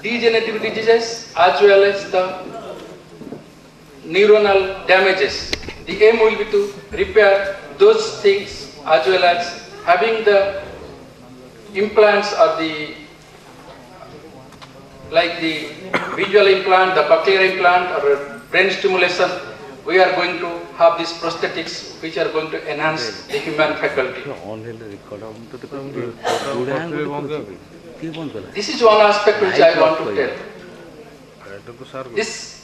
degenerative diseases as well as the neuronal damages. The aim will be to repair those things as well as having the implants or the like the visual implant, the cochlear implant or brain stimulation. We are going to have these prosthetics which are going to enhance the human faculty. This is one aspect which I want to tell. This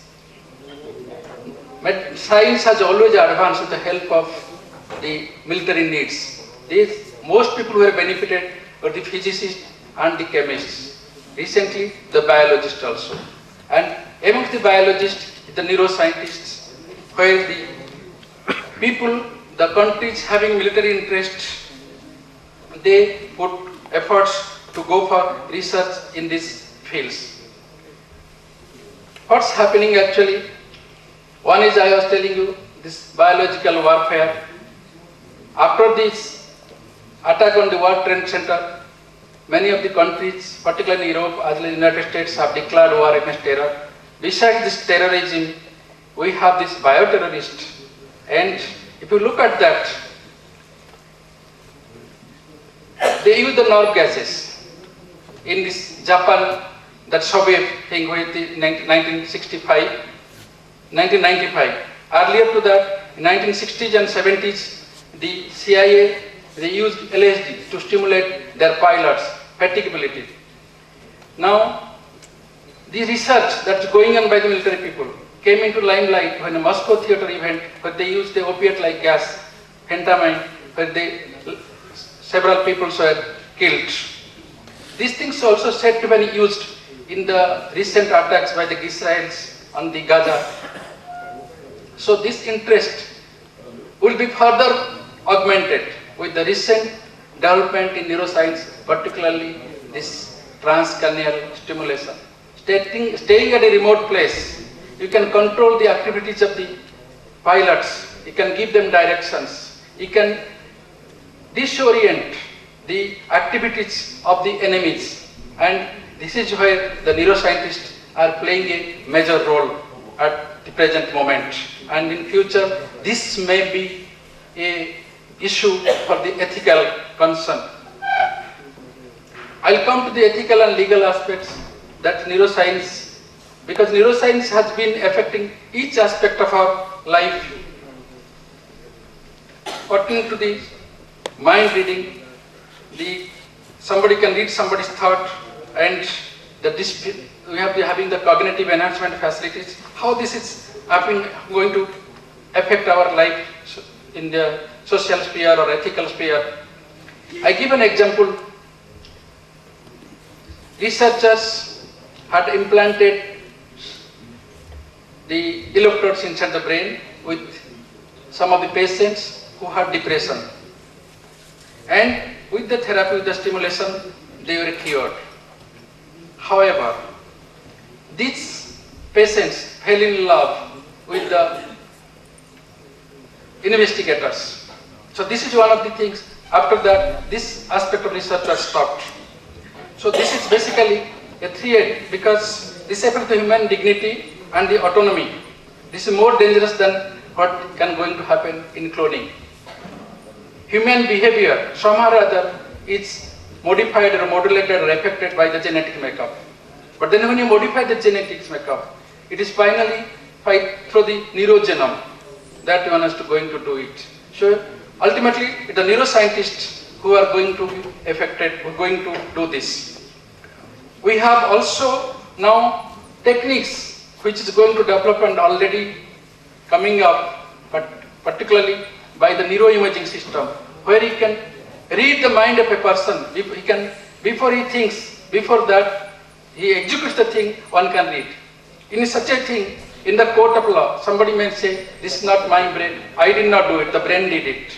science has always advanced with the help of the military needs. Most people who have benefited were the physicists and the chemists. Recently, the biologists also. And amongst the biologists, the neuroscientists, where the people, the countries having military interests, they put efforts to go for research in these fields. What's happening actually? One is, I was telling you, this biological warfare. After this attack on the World Trade Center, many of the countries, particularly Europe as well as the United States, have declared war against terror. Besides this terrorism, we have this bioterrorist. And if you look at that, they use the nerve gases. In this Japan, that Soviet thing with the 1995. Earlier to that, in 1960s and 70s, the CIA, they used LSD to stimulate their pilots' fatigability. Now, the research that's going on by the military people came into limelight when a Moscow theater event where they used the opiate-like gas, phentamine, where several people were killed. These things also said to be used in the recent attacks by the Israelis on the Gaza. So this interest will be further augmented with the recent development in neuroscience, particularly this transcranial stimulation. Staying at a remote place, you can control the activities of the pilots, you can give them directions, you can disorient the activities of the enemies, and this is where the neuroscientists are playing a major role at the present moment. And in future, this may be an issue for the ethical concern. I'll come to the ethical and legal aspects that neuroscience, because neuroscience has been affecting each aspect of our life. According to the mind reading, somebody can read somebody's thought, and we have to having the cognitive enhancement facilities. How this is going to affect our life in the social sphere or ethical sphere. I give an example. Researchers had implanted the electrodes inside the brain with some of the patients who had depression. And with the therapy, with the stimulation, they were cured. However, these patients fell in love with the investigators. So this is one of the things. After that, this aspect of research was stopped. So this is basically a threat because this affects the human dignity and the autonomy. This is more dangerous than what going to happen in cloning. Human behavior, somehow or other, is modified or modulated or affected by the genetic makeup. But then when you modify the genetics makeup, it is finally through the neurogenome that one is going to do it. So ultimately, the neuroscientists who are going to be affected, who are going to do this. We have also now techniques which is going to develop and already coming up, but particularly by the neuroimaging system, where he can read the mind of a person. Before he thinks, before that he executes the thing, one can read. In such a thing, in the court of law, somebody may say, this is not my brain, I did not do it, the brain did it.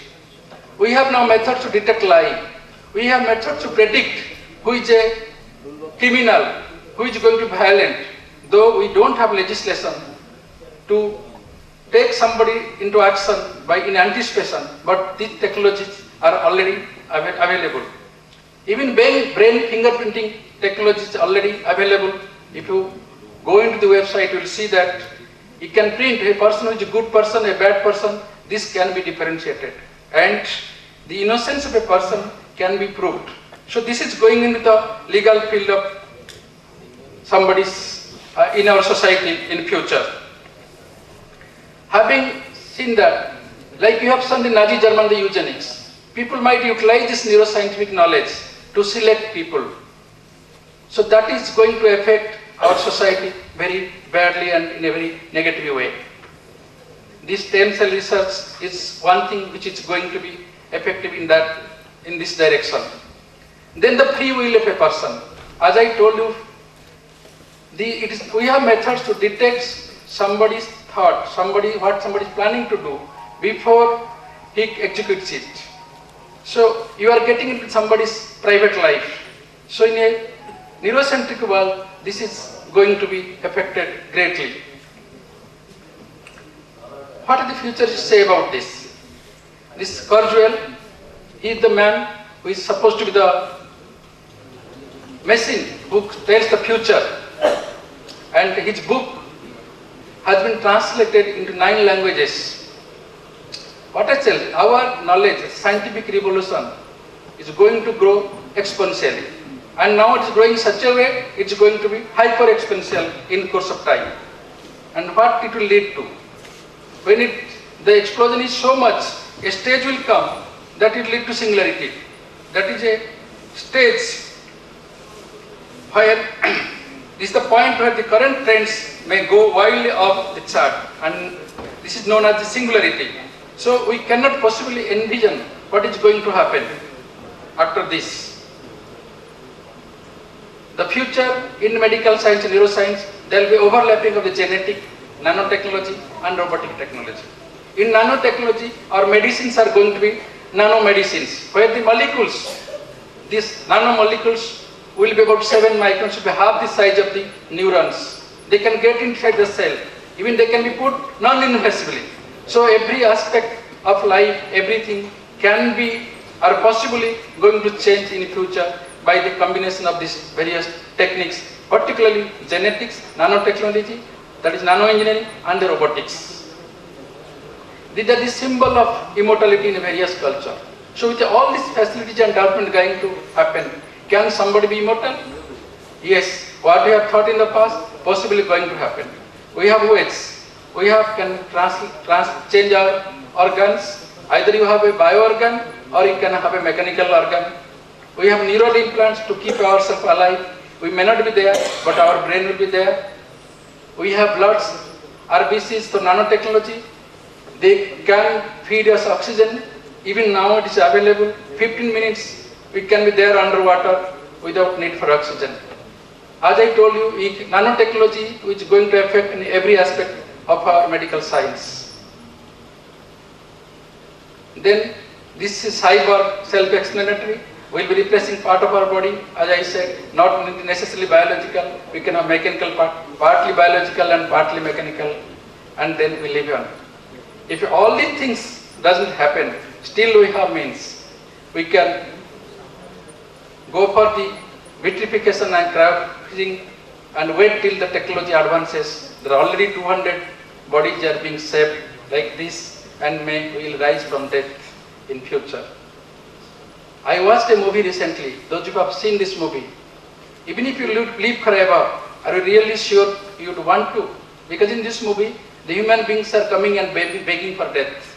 We have now methods to detect lying. We have methods to predict who is a criminal, who is going to be violent, though we don't have legislation to take somebody into action in anticipation, but these technologies are already available. Even brain fingerprinting technology is already available If you go into the website, you will see that you can print a person who is a good person, a bad person. This can be differentiated, and the innocence of a person can be proved. So this is going into the legal field of somebody's in our society in future. Having seen that, like you have seen in Nazi Germany, the eugenics, people might utilize this neuroscientific knowledge to select people. So that is going to affect our society very badly and in a very negative way. This stem cell research is one thing which is going to be effective in this direction. Then the free will of a person. As I told you, we have methods to detect somebody's thought, what somebody is planning to do before he executes it. So you are getting into somebody's private life. So in a neurocentric world, this is going to be affected greatly. What do the futurists say about this? This Kurzweil, he is the man who is supposed to be the machine who tells the future, and his book has been translated into 9 languages. What I tell you, our knowledge, scientific revolution is going to grow exponentially, and now it is growing in such a way it is going to be hyper exponential in course of time. And what it will lead to? When the explosion is so much, a stage will come that it will lead to singularity. That is a stage where this is the point where the current trends may go wildly off the chart, and this is known as the singularity. So we cannot possibly envision what is going to happen after this. The future in medical science and neuroscience, there will be overlapping of the genetic, nanotechnology and robotic technology. In nanotechnology, our medicines are going to be nanomedicines, where the molecules, these nanomolecules will be about 7 microns, will be half the size of the neurons. They can get inside the cell. Even they can be put non-invasively. So every aspect of life, everything can be or possibly going to change in the future by the combination of these various techniques, particularly genetics, nanotechnology, that is nanoengineering, and the robotics. These are the symbol of immortality in various culture. So with all these facilities and development going to happen, can somebody be immortal? Yes. What we have thought in the past, possibly going to happen. We have ways. We can change our organs. Either you have a bio-organ or you can have a mechanical organ. We have neural implants to keep ourselves alive. We may not be there, but our brain will be there. We have bloods, RBCs, so nanotechnology. They can feed us oxygen. Even now it is available. 15 minutes we can be there underwater without need for oxygen. As I told you, nanotechnology which is going to affect in every aspect of our medical science. Then this is cyber self-explanatory. Will be replacing part of our body, as I said, not necessarily biological. We can have mechanical part, partly biological and partly mechanical, and then we live on. If all these things doesn't happen, still we have means. We can go for the vitrification and cryopreservation and wait till the technology advances. There are already 200 bodies are being saved like this, and we will rise from death in future. I watched a movie recently. Those who have seen this movie, even if you live forever, are you really sure you would want to? Because in this movie, the human beings are coming and begging for death.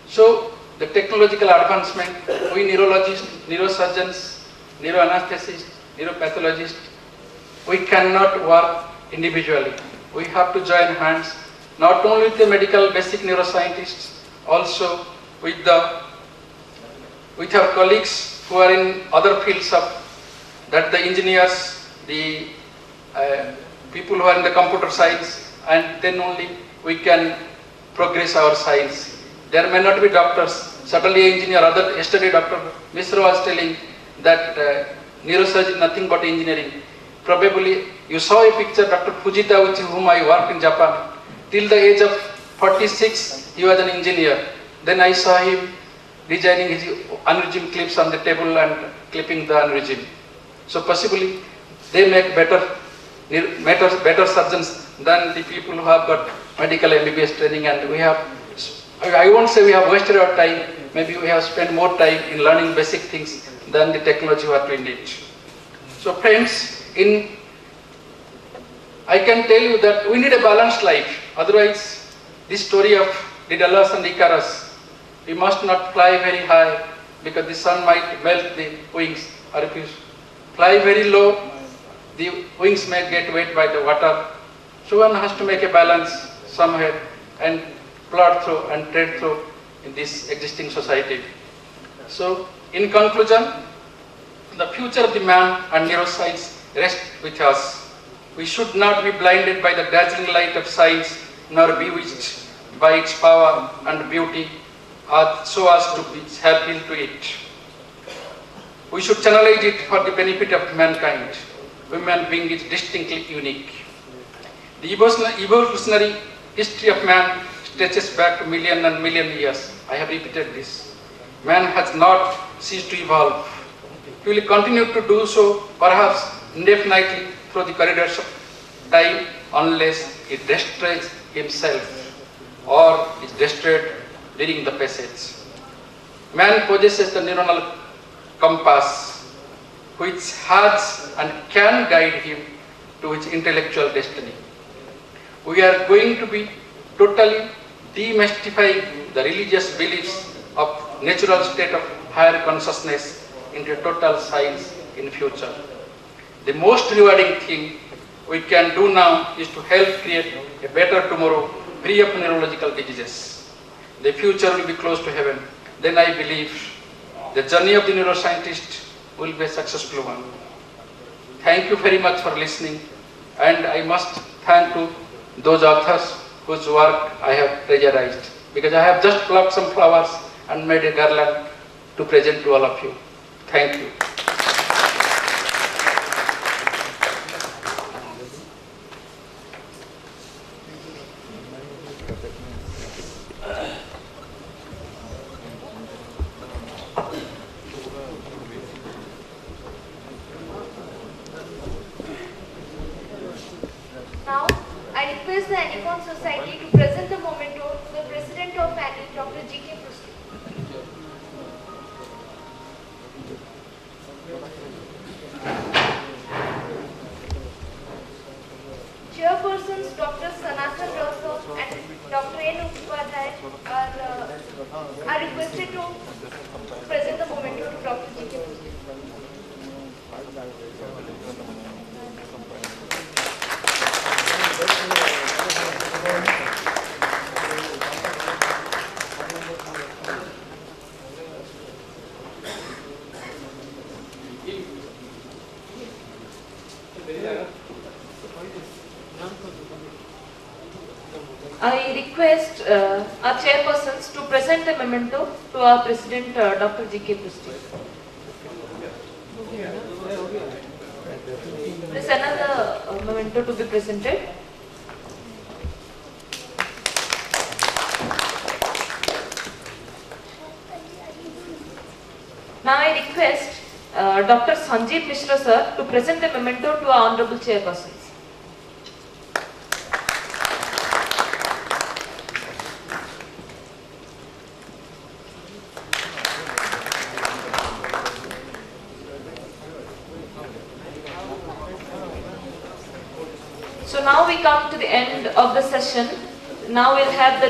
So the technological advancement, we neurologists, neurosurgeons, neuroanesthesists, neuropathologists, we cannot work individually. We have to join hands, not only with the medical basic neuroscientists, also with our colleagues who are in other fields of that, the engineers, the people who are in the computer science, and then only we can progress our science. There may not be doctors, certainly engineer. Yesterday Dr. Misra was telling that neurosurgery is nothing but engineering. Probably you saw a picture, Dr. Fujita, with whom I worked in Japan. Till the age of 46, he was an engineer. Then I saw him designing his aneurysm clips on the table and clipping the aneurysm. So possibly they make better surgeons than the people who have got medical MBBS training, and we have, I won't say we have wasted our time, maybe we have spent more time in learning basic things than the technology what we need. So friends, I can tell you that we need a balanced life. Otherwise, this story of Daedalus and Icarus, we must not fly very high because the sun might melt the wings, or if you fly very low, the wings may get wet by the water. So one has to make a balance somewhere and plod through and tread through in this existing society. So in conclusion, the future of the man and neuroscience rests with us. We should not be blinded by the dazzling light of science, nor bewitched by its power and beauty, so as to have ill to it. We should channelize it for the benefit of mankind. Human being is distinctly unique. The evolutionary history of man stretches back to million and million years. I have repeated this. Man has not ceased to evolve. He will continue to do so, perhaps indefinitely, through the corridors of time, unless he destroys himself or is destroyed during the passage. Man possesses the neuronal compass, which has and can guide him to his intellectual destiny. We are going to be totally demystifying the religious beliefs of natural state of higher consciousness into total science in future. The most rewarding thing we can do now is to help create a better tomorrow free of neurological diseases. The future will be close to heaven. Then I believe the journey of the neuroscientist will be a successful one. Thank you very much for listening, and I must thank to those authors whose work I have plagiarized, because I have just plucked some flowers and made a garland to present to all of you. Thank you. Now, I request the ANEI Society to present the memento to the President of ANEI, Dr. GK PRUSTY. Chairpersons Dr. Sanatan Rasa and Dr. N. Upadhyay are requested to present the memento to Dr. GK PRUSTY. I request our chairpersons to present a memento to our President Dr. GK PRUSTY. There is another memento to be presented. Now I request Dr. Sanjeev Mishra sir to present a memento to our honorable chairpersons. So now we come to the end of the session. Now we'll have the